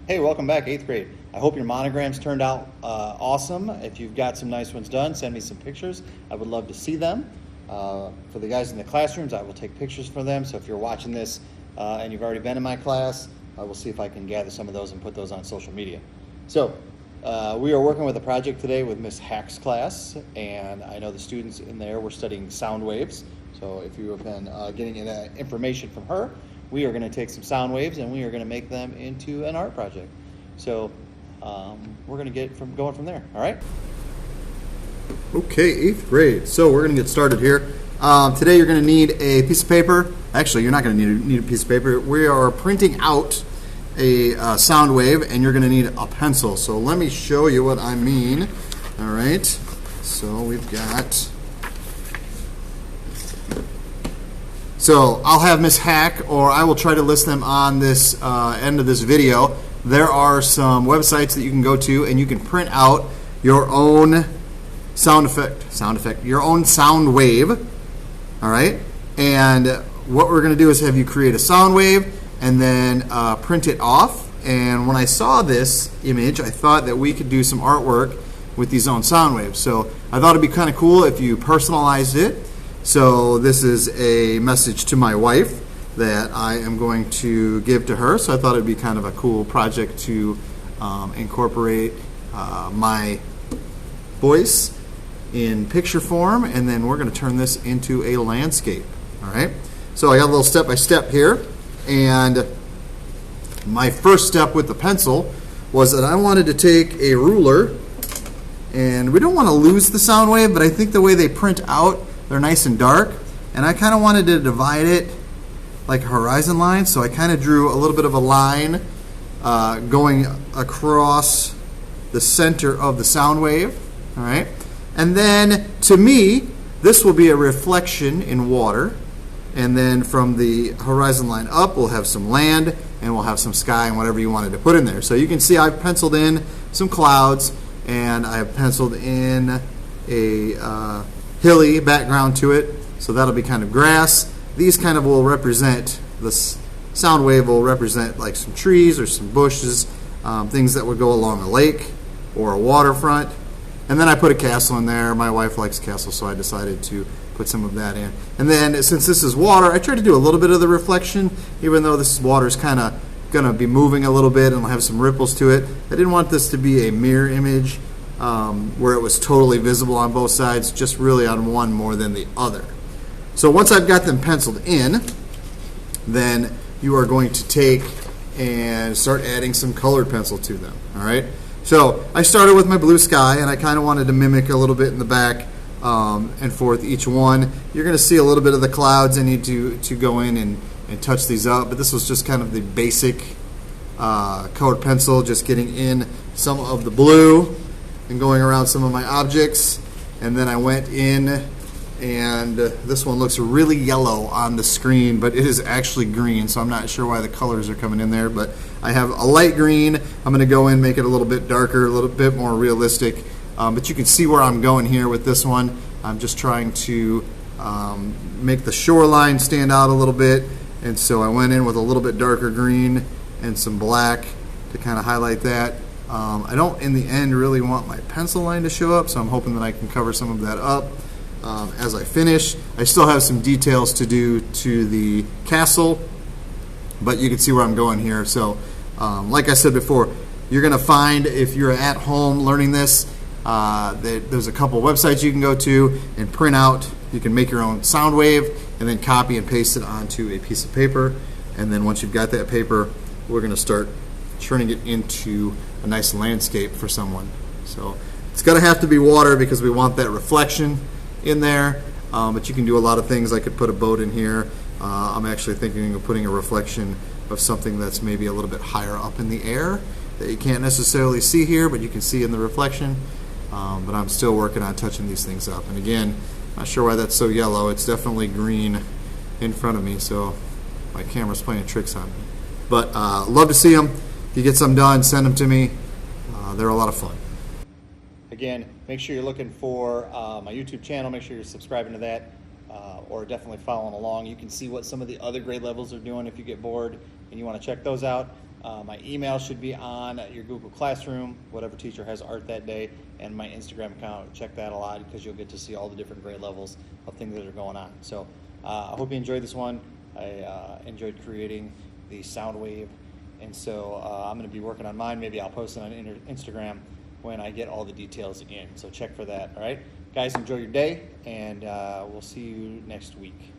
Hey, welcome back, 8th grade. I hope your monograms turned out awesome. If you've got some nice ones done, send me some pictures. I would love to see them. For the guys in the classrooms, I will take pictures for them. So if you're watching this and you've already been in my class, I will see if I can gather some of those and put those on social media. So we are working with a project today with Miss Hack's class, and I know the students in there were studying sound waves. So if you have been getting that information from her, we are going to take some sound waves and we are going to make them into an art project. So we're going to get going from there. All right? Okay, 8th grade. So we're going to get started here. Today you're going to need a piece of paper. Actually, you're not going to need a piece of paper. We are printing out a sound wave, and you're going to need a pencil. So let me show you what I mean. All right. So we've got... So I'll have Miss Hack, or I will try to list them on this end of this video. There are some websites that you can go to, and you can print out your own your own sound wave. All right, and what we're going to do is have you create a sound wave and then print it off. And when I saw this image, I thought that we could do some artwork with these own sound waves. So I thought it'd be kind of cool if you personalized it. So this is a message to my wife that I am going to give to her. So I thought it'd be kind of a cool project to incorporate my voice in picture form, and then we're going to turn this into a landscape. All right. So I got a little step-by-step here, and my first step with the pencil was that I wanted to take a ruler, and we don't want to lose the sound wave, but I think the way they print out, they're nice and dark, and I kind of wanted to divide it like a horizon line, so I kind of drew a little bit of a line going across the center of the sound wave. All right, and then to me, this will be a reflection in water, and then from the horizon line up, we'll have some land, and we'll have some sky and whatever you wanted to put in there. So you can see I've penciled in some clouds, and I've penciled in a hilly background to it, so that'll be kind of grass. These kind of will represent, the sound wave will represent like some trees or some bushes, things that would go along a lake or a waterfront. And then I put a castle in there. My wife likes castles, so I decided to put some of that in. And then since this is water, I tried to do a little bit of the reflection, even though this water is kind of going to be moving a little bit and will have some ripples to it. I didn't want this to be a mirror image where it was totally visible on both sides, just really on one more than the other. So once I've got them penciled in, then you are going to take and start adding some colored pencil to them. All right. So I started with my blue sky, and I kind of wanted to mimic a little bit in the back and forth each one. You're going to see a little bit of the clouds. I need to go in and touch these up, but this was just kind of the basic colored pencil, just getting in some of the blue and going around some of my objects. And then I went in, and this one looks really yellow on the screen, but it is actually green, so I'm not sure why the colors are coming in there, but I have a light green. I'm going to go in, make it a little bit darker, a little bit more realistic, but you can see where I'm going here with this one. I'm just trying to make the shoreline stand out a little bit, and so I went in with a little bit darker green and some black to kind of highlight that. I don't, in the end, really want my pencil line to show up, so I'm hoping that I can cover some of that up as I finish. I still have some details to do to the castle, but you can see where I'm going here. So, like I said before, you're going to find, if you're at home learning this, that there's a couple websites you can go to and print out. You can make your own sound wave and then copy and paste it onto a piece of paper. And then once you've got that paper, we're going to start turning it into a nice landscape for someone. So it's going to have to be water because we want that reflection in there, but you can do a lot of things. I could put a boat in here. I'm actually thinking of putting a reflection of something that's maybe a little bit higher up in the air that you can't necessarily see here, but you can see in the reflection. But I'm still working on touching these things up. And again, not sure why that's so yellow. It's definitely green in front of me, so my camera's playing tricks on me. But love to see them. If you get some done, send them to me. They're a lot of fun. Again, make sure you're looking for my YouTube channel. Make sure you're subscribing to that, or definitely following along. You can see what some of the other grade levels are doing if you get bored and you want to check those out. My email should be on your Google Classroom, whatever teacher has art that day, and my Instagram account. Check that a lot because you'll get to see all the different grade levels of things that are going on. So I hope you enjoyed this one. I enjoyed creating the sound wave, and so I'm going to be working on mine. Maybe I'll post it on Instagram when I get all the details in. So check for that. All right, guys, enjoy your day, and we'll see you next week.